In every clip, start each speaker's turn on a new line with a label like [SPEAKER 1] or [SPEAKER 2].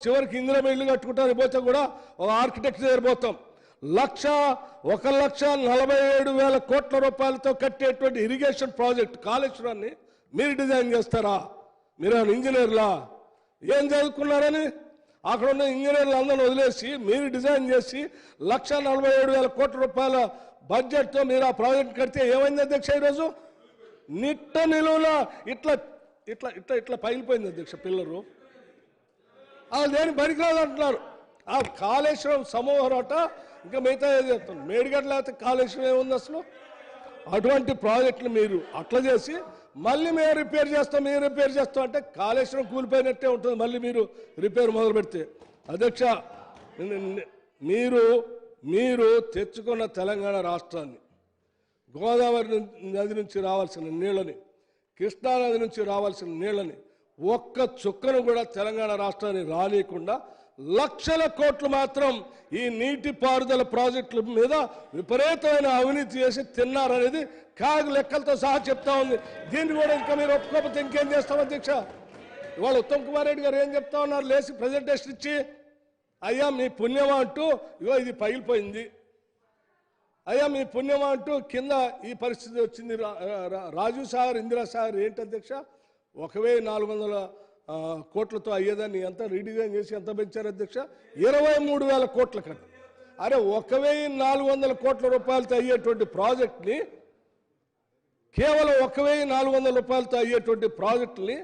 [SPEAKER 1] చివరికి ఇందిరా ఇల్లు కట్టుకుంటారు పోతే కూడా ఒక ఆర్కిటెక్ట్ దగ్గర పోతాం 1,47,000 కోట్ల రూపాయలతో కట్టేటువంటి ఇరిగేషన్ ప్రాజెక్ట్ కాళేశ్వరాన్ని మీరు డిజైన్ చేస్తారా? మీరు ఇంజనీర్లా ఏం చదువుకున్నారని అక్కడ ఉన్న ఇంజనీర్లు అందరూ వదిలేసి మీరు డిజైన్ చేసి 1,47,000 కోట్ల రూపాయల బడ్జెట్తో మీరు ఆ ప్రాజెక్ట్ కడితే ఏమైంది అధ్యక్ష? ఈరోజు నిట్ట నిలువులా ఇట్లా ఇట్లా ఇట్లా ఇట్లా పగిలిపోయింది అధ్యక్ష పిల్లలు. అది దేని పనికిరాదు అంటున్నారు. ఆ కాళేశ్వరం సమూహరాట ఇంకా మిగతా ఏది చెప్తాను మేడిగడ్డ లేకపోతే కాళేశ్వరం ఏముంది అసలు? అటువంటి ప్రాజెక్టులు మీరు అట్లా చేసి మళ్ళీ మేము రిపేర్ చేస్తాం అంటే కాళేశ్వరం కూలిపోయినట్టే ఉంటుంది మళ్ళీ మీరు రిపేర్ మొదలు పెడితే. అధ్యక్ష మీరు తెచ్చుకున్న తెలంగాణ రాష్ట్రాన్ని గోదావరి నది నుంచి రావాల్సిన నీళ్ళని కృష్ణా నది నుంచి రావాల్సిన నీళ్ళని ఒక్క చుక్కను కూడా తెలంగాణ రాష్ట్రాన్ని రానియకుండా లక్షల కోట్లు మాత్రం ఈ నీటిపారుదల ప్రాజెక్టుల మీద విపరీతమైన అవినీతి చేసి తిన్నారనేది కాగు లెక్కలతో సహా చెప్తా ఉంది. దీన్ని కూడా ఇంకా మీరు ఒప్పుకోకపోతే ఇంకేం చేస్తాం అధ్యక్ష? ఇవాళ ఉత్తమ్ కుమార్ రెడ్డి గారు ఏం చెప్తా ఉన్నారు? లేచి ప్రజెంటేషన్ ఇచ్చి అయ్యా మీ పుణ్యమా అంటూ ఇగో ఇది పగిలిపోయింది, అయ్యా మీ పుణ్యమా అంటూ కింద ఈ పరిస్థితి వచ్చింది. రాజీవ్ సాగర్ ఇందిరా సాగర్ ఏంటి అధ్యక్ష? 1,400 కోట్లతో అయ్యేదాన్ని ఎంత రీడిజైన్ చేసి ఎంత పెంచారు అధ్యక్ష? 23,000 కోట్ల కట్ట. అరే 1,400 కోట్ల రూపాయలతో అయ్యేటువంటి ప్రాజెక్ట్ని కేవలం 1,400 రూపాయలతో అయ్యేటువంటి ప్రాజెక్టుని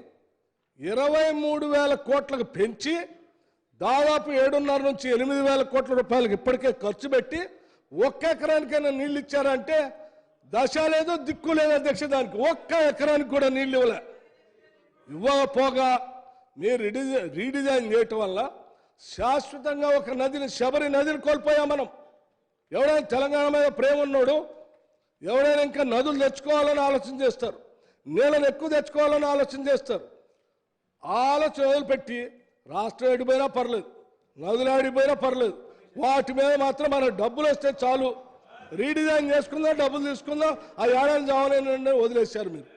[SPEAKER 1] 23,000 కోట్లకు పెంచి దాదాపు 7.5 నుంచి 8,000 కోట్ల రూపాయలకు ఇప్పటికే ఖర్చు పెట్టి ఒక్క ఎకరానికైనా నీళ్ళు ఇచ్చారంటే దశ లేదు దిక్కు లేదు అధ్యక్ష. దానికి ఒక్క ఎకరానికి కూడా నీళ్ళు ఇవ్వకపోగా మీరు రీడిజైన్ చేయటం వల్ల శాశ్వతంగా ఒక నదిని శబరి నదిని కోల్పోయాం మనం. ఎవడైనా తెలంగాణ మీద ప్రేమ ఉన్నాడు ఎవడైనా ఇంకా నదులు తెచ్చుకోవాలని ఆలోచన చేస్తారు, నీళ్ళను ఎక్కువ తెచ్చుకోవాలని ఆలోచన చేస్తారు. ఆలోచన వదిలిపెట్టి రాష్ట్రం ఆడిపోయినా పర్లేదు, నదులు ఆడిపోయినా పర్లేదు, వాటి మీద మాత్రం మన డబ్బులు వస్తే చాలు, రీడిజైన్ చేసుకుందాం, డబ్బులు తీసుకుందాం, ఆ ఏడాది చావాలని వదిలేశారు మీరు.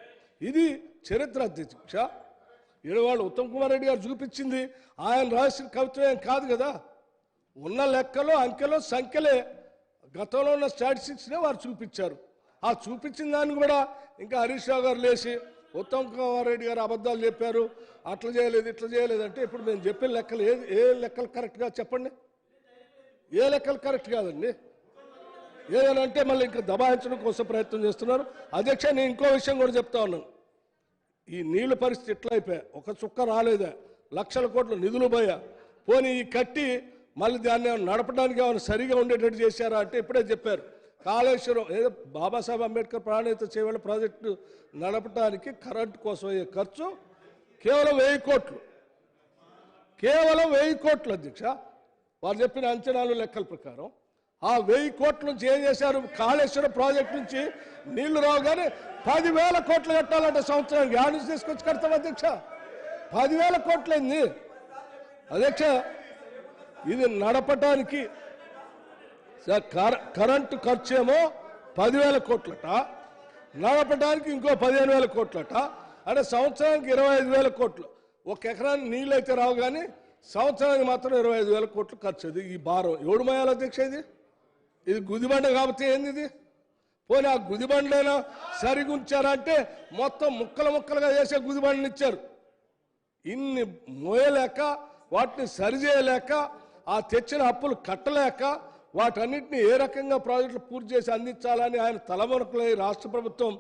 [SPEAKER 1] ఇది చరిత్ర అధ్యక్ష. వాళ్ళు ఉత్తమ్ కుమార్ రెడ్డి గారు చూపించింది ఆయన రాసిన కవిత్వం ఏం కాదు కదా. ఉన్న లెక్కలు అంకెలు సంఖ్యలే గతంలో ఉన్న స్టాటిస్టిక్స్నే వారు చూపించారు. ఆ చూపించిన దాన్ని కూడా ఇంకా హరీష్ రావు గారు లేచి ఉత్తమ్ కుమార్ రెడ్డి గారు అబద్ధాలు చెప్పారు, అట్లా చేయలేదు ఇట్లా చేయలేదు అంటే ఇప్పుడు నేను చెప్పిన లెక్కలు ఏ లెక్కలు కరెక్ట్గా చెప్పండి? ఏ లెక్కలు కరెక్ట్ కాదండి. ఏదనంటే మళ్ళీ ఇంకా దబాయించడం కోసం ప్రయత్నం చేస్తున్నారు. అధ్యక్ష నేను ఇంకో విషయం కూడా చెప్తా ఉన్నాను. ఈ నీళ్ళ పరిస్థితి ఎట్లా అయిపోయా, ఒక చుక్క రాలేదా, లక్షల కోట్ల నిధులు పోయా, పోనీ ఈ కట్టి మళ్ళీ దాన్ని నడపడానికి ఏమైనా సరిగా ఉండేటట్టు చేశారా అంటే ఇప్పుడే చెప్పారు కాళేశ్వరం ఏదో బాబాసాహెబ్ అంబేద్కర్ ప్రాణహిత చేవేళ ప్రాజెక్టు నడపడానికి కరెంటు కోసం అయ్యే ఖర్చు కేవలం 1,000 కోట్లు, కేవలం 1,000 కోట్లు అధ్యక్ష. వారు చెప్పిన అంచనాలు లెక్కల ప్రకారం ఆ 1,000 కోట్ల నుంచి ఏం చేశారు? కాళేశ్వరం ప్రాజెక్టు నుంచి నీళ్లు రావు కానీ 10,000 కోట్లు కట్టాలంటే సంవత్సరానికి యాడ్ నుంచి తీసుకొచ్చి కడతాం అధ్యక్ష. 10,000 కోట్లయింది అధ్యక్ష. ఇది నడపడానికి కరెంటు ఖర్చు ఏమో 10,000 కోట్లట, నడపడానికి ఇంకో 15,000 కోట్లట, అంటే సంవత్సరానికి 25,000 కోట్లు. ఒక ఎకరానికి నీళ్ళు అయితే రావు కానీ సంవత్సరానికి మాత్రం 25,000 కోట్లు ఖర్చు. ఈ భారం ఎవడు మోయాలి అధ్యక్ష? ఇది గుదిబండ కాబట్టి ఏంది ఇది? పోనీ ఆ గుదిబండైనా సరిగుంచారంటే మొత్తం ముక్కలు ముక్కలుగా చేసే గుదిబండని ఇచ్చారు. ఇన్ని మోయలేక వాటిని సరిచేయలేక ఆ తెచ్చిన అప్పులు కట్టలేక వాటన్నిటిని ఏ రకంగా ప్రాజెక్టులు పూర్తి చేసి అందించాలని ఆయన తలమునకలై రాష్ట్ర ప్రభుత్వం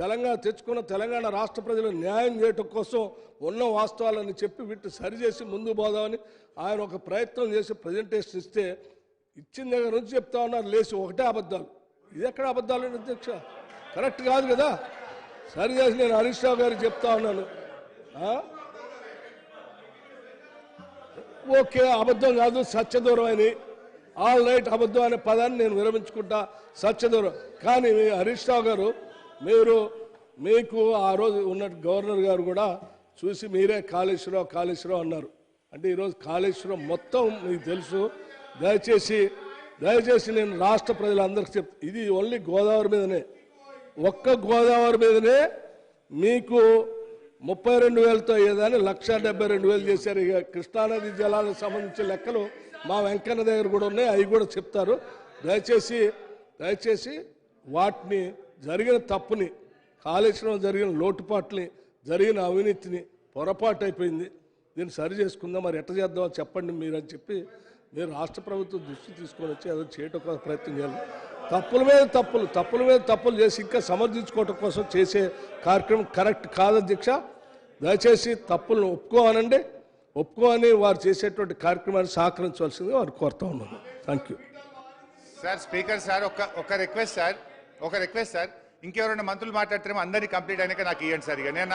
[SPEAKER 1] తెలంగాణ తెచ్చుకున్న తెలంగాణ రాష్ట్ర ప్రజలకు న్యాయం చేయటం కోసం ఉన్న వాస్తవాలని చెప్పి వీటిని సరిచేసి ముందుకు పోదామని ఆయన ఒక ప్రయత్నం చేసి ప్రజెంటేషన్ ఇస్తే ఇచ్చిన దగ్గర నుంచి చెప్తా ఉన్నారు లేచి ఒకటే అబద్ధాలు. ఇది ఎక్కడ అబద్ధాలు అధ్యక్ష? కరెక్ట్ కాదు కదా. సరి చేసి నేను హరీష్ రావు గారికి చెప్తా ఉన్నాను, ఓకే అబద్ధం కాదు సత్యదూరం అని, ఆల్ రైట్ అబద్ధం అనే పదాన్ని నేను విరమించుకుంటా, సత్యదూరం. కానీ హరీష్ రావు గారు మీకు ఆ రోజు ఉన్న గవర్నర్ గారు కూడా చూసి మీరే కాళేశ్వరం అన్నారు. అంటే ఈరోజు కాళేశ్వరం మొత్తం మీకు తెలుసు. దయచేసి నేను రాష్ట్ర ప్రజలందరికీ ఇది ఓన్లీ గోదావరి మీదనే, ఒక్క గోదావరి మీదనే మీకు 32,000తో అయ్యేదాన్ని 1,72,000 చేశారు. ఇక కృష్ణానది జలాలకు సంబంధించిన లెక్కలు మా వెంకన్న దగ్గర కూడా ఉన్నాయి, అవి కూడా చెప్తారు. దయచేసి వాటిని జరిగిన తప్పుని, కాళేశ్వరం జరిగిన లోటుపాట్లని, జరిగిన అవినీతిని, పొరపాటు అయిపోయింది, దీన్ని సరి చేసుకుందాం, మరి ఎట్లా చేద్దామో చెప్పండి మీరు అని చెప్పి మీరు రాష్ట్ర ప్రభుత్వం దృష్టి తీసుకొని వచ్చి అదో చేయటం కోసం ప్రయత్నం చేయాలి. తప్పుల మీద తప్పులు చేసి ఇంకా సమర్థించుకోవటం కోసం చేసే కార్యక్రమం కరెక్ట్ కాదు అధ్యక్ష. దయచేసి తప్పులను ఒప్పుకోని వారు చేసేటువంటి కార్యక్రమాన్ని సహకరించవలసిందిగా వారు కోరుతా ఉన్నాను. Thank you
[SPEAKER 2] sir. Speaker sir, ఒక రిక్వెస్ట్ సార్, ఇంకెవరైనా మంత్రులు మాట్లాడితే అందరినీ కంప్లీట్ అయినాక నాకు ఇవ్వండి సార్. ఇక నేను